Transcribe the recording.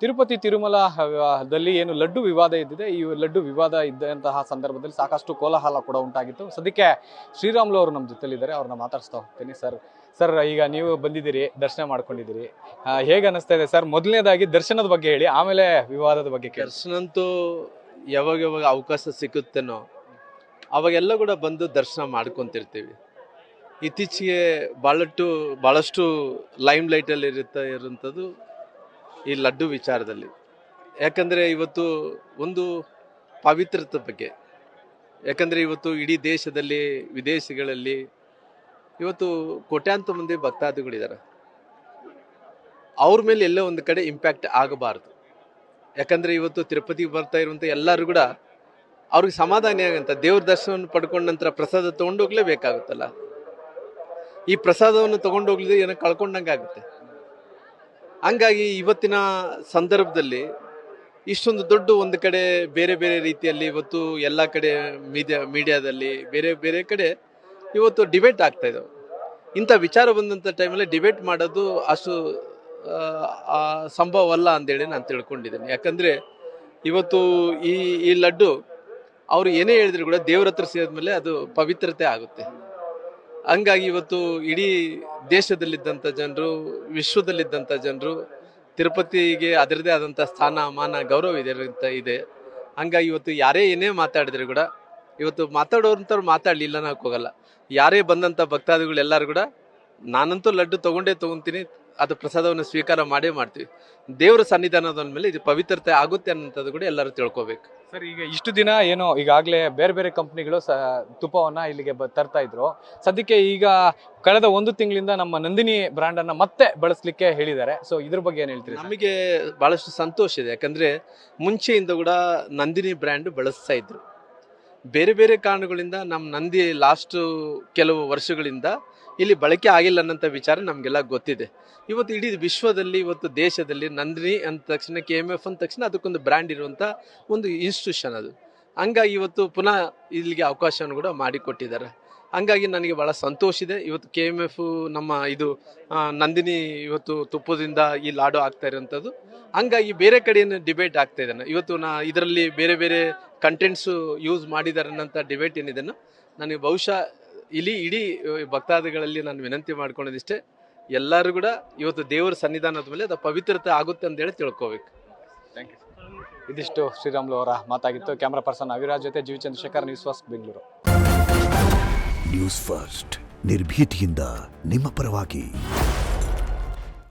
ತಿರುಪತಿ ತಿರುಮಲ ದಲ್ಲಿ ಏನು ಲಡ್ಡು ವಿವಾದ ಇದ್ದಿದೆ, ಈ ಲಡ್ಡು ವಿವಾದ ಇದ್ದಂತಹ ಸಂದರ್ಭದಲ್ಲಿ ಸಾಕಷ್ಟು ಕೋಲಾಹಲ ಕೂಡ ಉಂಟಾಗಿತ್ತು. ಸದ್ಯಕ್ಕೆ ಶ್ರೀರಾಮುಲು ಅವರು ನಮ್ಮ ಜೊತೆಲಿದ್ದಾರೆ, ಅವ್ರನ್ನ ಮಾತಾಡಿಸ್ತಾ ಹೋಗ್ತೀನಿ. ಸರ್ ಈಗ ನೀವು ಬಂದಿದ್ದೀರಿ, ದರ್ಶನ ಮಾಡ್ಕೊಂಡಿದ್ದೀರಿ, ಹೇಗೆ ಅನಿಸ್ತಾ ಇದೆ ಸರ್? ಮೊದಲನೇದಾಗಿ ದರ್ಶನದ ಬಗ್ಗೆ ಹೇಳಿ, ಆಮೇಲೆ ವಿವಾದದ ಬಗ್ಗೆ ಕೇಳಿ. ದರ್ಶನಂತೂ ಯಾವಾಗ ಅವಕಾಶ ಸಿಗುತ್ತೇನೋ ಅವಾಗೆಲ್ಲ ಕೂಡ ಬಂದು ದರ್ಶನ ಮಾಡ್ಕೊತಿರ್ತೀವಿ. ಇತ್ತೀಚೆಗೆ ಭಾಳಷ್ಟು ಲೈಮ್ ಲೈಟಲ್ಲಿ ಇರುವಂಥದ್ದು ಈ ಲಡ್ಡು ವಿಚಾರದಲ್ಲಿ. ಯಾಕಂದರೆ ಇವತ್ತು ಒಂದು ಪವಿತ್ರತೆ ಬಗ್ಗೆ, ಯಾಕಂದರೆ ಇವತ್ತು ಇಡೀ ದೇಶದಲ್ಲಿ ವಿದೇಶಗಳಲ್ಲಿ ಇವತ್ತು ಕೋಟ್ಯಾಂತರ ಮಂದಿ ಭಕ್ತಾದಿಗಳಿದ್ದಾರೆ. ಅವ್ರ ಮೇಲೆ ಎಲ್ಲೋ ಒಂದು ಕಡೆ ಇಂಪ್ಯಾಕ್ಟ್ ಆಗಬಾರ್ದು. ಯಾಕಂದರೆ ಇವತ್ತು ತಿರುಪತಿಗೆ ಬರ್ತಾ ಇರುವಂಥ ಎಲ್ಲರೂ ಕೂಡ ಅವ್ರಿಗೆ ಸಮಾಧಾನ ಆಗಂತ ದೇವ್ರ ದರ್ಶನವನ್ನು ಪಡ್ಕೊಂಡ ನಂತರ ಪ್ರಸಾದ ತೊಗೊಂಡೋಗ್ಲೇಬೇಕಾಗುತ್ತಲ್ಲ. ಈ ಪ್ರಸಾದವನ್ನು ತೊಗೊಂಡೋಗ್ಲಿದ್ರೆ ಏನೋ ಕಳ್ಕೊಂಡಂಗೆ ಆಗುತ್ತೆ. ಹಂಗಾಗಿ ಇವತ್ತಿನ ಸಂದರ್ಭದಲ್ಲಿ ಇಷ್ಟೊಂದು ದೊಡ್ಡ ಒಂದು ಕಡೆ ಬೇರೆ ಬೇರೆ ರೀತಿಯಲ್ಲಿ ಇವತ್ತು ಎಲ್ಲ ಕಡೆ ಮೀಡಿಯಾದಲ್ಲಿ ಬೇರೆ ಬೇರೆ ಕಡೆ ಇವತ್ತು ಡಿಬೇಟ್ ಆಗ್ತಾ ಇದ್ದಾವೆ. ಇಂಥ ವಿಚಾರ ಬಂದಂಥ ಟೈಮಲ್ಲಿ ಡಿಬೇಟ್ ಮಾಡೋದು ಅಷ್ಟು ಸಂಭವ ಅಲ್ಲ ಅಂತೇಳಿ ನಾನು ತಿಳ್ಕೊಂಡಿದ್ದೀನಿ. ಯಾಕಂದರೆ ಇವತ್ತು ಈ ಲಡ್ಡು ಅವರು ಏನೇ ಹೇಳಿದ್ರು ಕೂಡ ದೇವ್ರ ಹತ್ರ ಸೇರಿದ್ಮೇಲೆ ಅದು ಪವಿತ್ರತೆ ಆಗುತ್ತೆ. ಹಂಗಾಗಿ ಇವತ್ತು ಇಡೀ ದೇಶದಲ್ಲಿದ್ದಂಥ ಜನರು, ವಿಶ್ವದಲ್ಲಿದ್ದಂಥ ಜನರು ತಿರುಪತಿಗೆ ಅದರದೇ ಆದಂಥ ಸ್ಥಾನ, ಮಾನ, ಗೌರವ ಇದೆ. ಹಂಗಾಗಿ ಇವತ್ತು ಯಾರೇ ಏನೇ ಮಾತಾಡಿದ್ರು ಕೂಡ ಇವತ್ತು ಮಾತಾಡೋರಂಥವ್ರು ಮಾತಾಡಲಿಲ್ಲ ಅನ್ನೋಕೆ ಹೋಗಲ್ಲ. ಯಾರೇ ಬಂದಂಥ ಭಕ್ತಾದಿಗಳು ಎಲ್ಲರೂ ಕೂಡ ನಾನಂತೂ ಲಡ್ಡು ತೊಗೊಂತೀನಿ, ಅದು ಪ್ರಸಾದವನ್ನು ಸ್ವೀಕಾರ ಮಾಡೇ ಮಾಡ್ತೀವಿ. ದೇವರ ಸನ್ನಿಧಾನದ ಮೇಲೆ ಇದು ಪವಿತ್ರತೆ ಆಗುತ್ತೆ ಅನ್ನೋಂಥದ್ದು ಕೂಡ ಎಲ್ಲರೂ ತಿಳ್ಕೊಬೇಕು. ಸರ್, ಈಗ ಇಷ್ಟು ದಿನ ಏನೋ ಈಗಾಗಲೇ ಬೇರೆ ಬೇರೆ ಕಂಪ್ನಿಗಳು ತುಪ್ಪವನ್ನ ಇಲ್ಲಿಗೆ ತರ್ತಾ ಇದ್ರು. ಸದ್ಯಕ್ಕೆ ಈಗ ಕಳೆದ 1 ತಿಂಗಳಿಂದ ನಮ್ಮ ನಂದಿನಿ ಬ್ರ್ಯಾಂಡ್ ಅನ್ನ ಮತ್ತೆ ಬಳಸಲಿಕ್ಕೆ ಹೇಳಿದ್ದಾರೆ. ಸೊ ಇದ್ರ ಬಗ್ಗೆ ಏನ್ ಹೇಳ್ತೀರಿ? ನಮಗೆ ಬಹಳಷ್ಟು ಸಂತೋಷ ಇದೆ. ಯಾಕಂದ್ರೆ ಮುಂಚೆಯಿಂದ ಕೂಡ ನಂದಿನಿ ಬ್ರ್ಯಾಂಡ್ ಬಳಸ್ತಾ ಇದ್ರು. ಬೇರೆ ಬೇರೆ ಕಾರಣಗಳಿಂದ ನಮ್ಮ ನಂದಿ ಲಾಸ್ಟ್ ಕೆಲವು ವರ್ಷಗಳಿಂದ ಇಲ್ಲಿ ಬಳಕೆ ಆಗಿಲ್ಲ ಅನ್ನೋಂಥ ವಿಚಾರ ನಮಗೆಲ್ಲ ಗೊತ್ತಿದೆ. ಇವತ್ತು ಇಡೀ ವಿಶ್ವದಲ್ಲಿ, ಇವತ್ತು ದೇಶದಲ್ಲಿ ನಂದಿನಿ ಅಂದ ತಕ್ಷಣ, KMF ಅಂದ ತಕ್ಷಣ ಅದಕ್ಕೊಂದು ಬ್ರ್ಯಾಂಡ್ ಇರುವಂಥ ಒಂದು ಇನ್ಸ್ಟಿಟ್ಯೂಷನ್ ಅದು. ಹಂಗಾಗಿ ಇವತ್ತು ಪುನಃ ಇಲ್ಲಿಗೆ ಅವಕಾಶವನ್ನು ಕೂಡ ಮಾಡಿಕೊಟ್ಟಿದ್ದಾರೆ. ಹಂಗಾಗಿ ನನಗೆ ಭಾಳ ಸಂತೋಷ ಇದೆ. ಇವತ್ತು KMF ನಮ್ಮ ಇದು ನಂದಿನಿ ಇವತ್ತು ತುಪ್ಪದಿಂದ ಈ ಲಾಡು ಆಗ್ತಾ ಇರೋಂಥದ್ದು. ಹಂಗಾಗಿ ಬೇರೆ ಕಡೆಯನ್ನು ಡಿಬೇಟ್ ಆಗ್ತಾ ಇದ್ದಾನೆ. ಇವತ್ತು ಇದರಲ್ಲಿ ಬೇರೆ ಬೇರೆ ಕಂಟೆಂಟ್ಸು ಯೂಸ್ ಮಾಡಿದ್ದಾರೆ ಅನ್ನೋಂಥ ಡಿಬೇಟ್ ಏನಿದೆನೋ, ನನಗೆ ಬಹುಶಃ ಇಡೀ ಭಕ್ತಾದಿಗಳಲ್ಲಿ ನಾನು ವಿನಂತಿ ಮಾಡ್ಕೊಳ್ಳೋದಿಷ್ಟೇ, ಎಲ್ಲರೂ ಕೂಡ ಇವತ್ತು ದೇವರ ಸನ್ನಿಧಾನದ ಮೇಲೆ ಅದು ಪವಿತ್ರತೆ ಆಗುತ್ತೆ ಅಂತೇಳಿ ತಿಳ್ಕೊಬೇಕು. Thank you. ಇದಿಷ್ಟು ಶ್ರೀರಾಮುಲು ಅವರ ಮಾತಾಗಿತ್ತು. ಕ್ಯಾಮ್ರಾ ಪರ್ಸನ್ ಅವಿರಾಜ್ ಜೊತೆ G Chandrashekar, news first, Bengaluru. News first, ನಿರ್ಭೀತಿಯಿಂದ ನಿಮ್ಮ ಪರವಾಗಿ.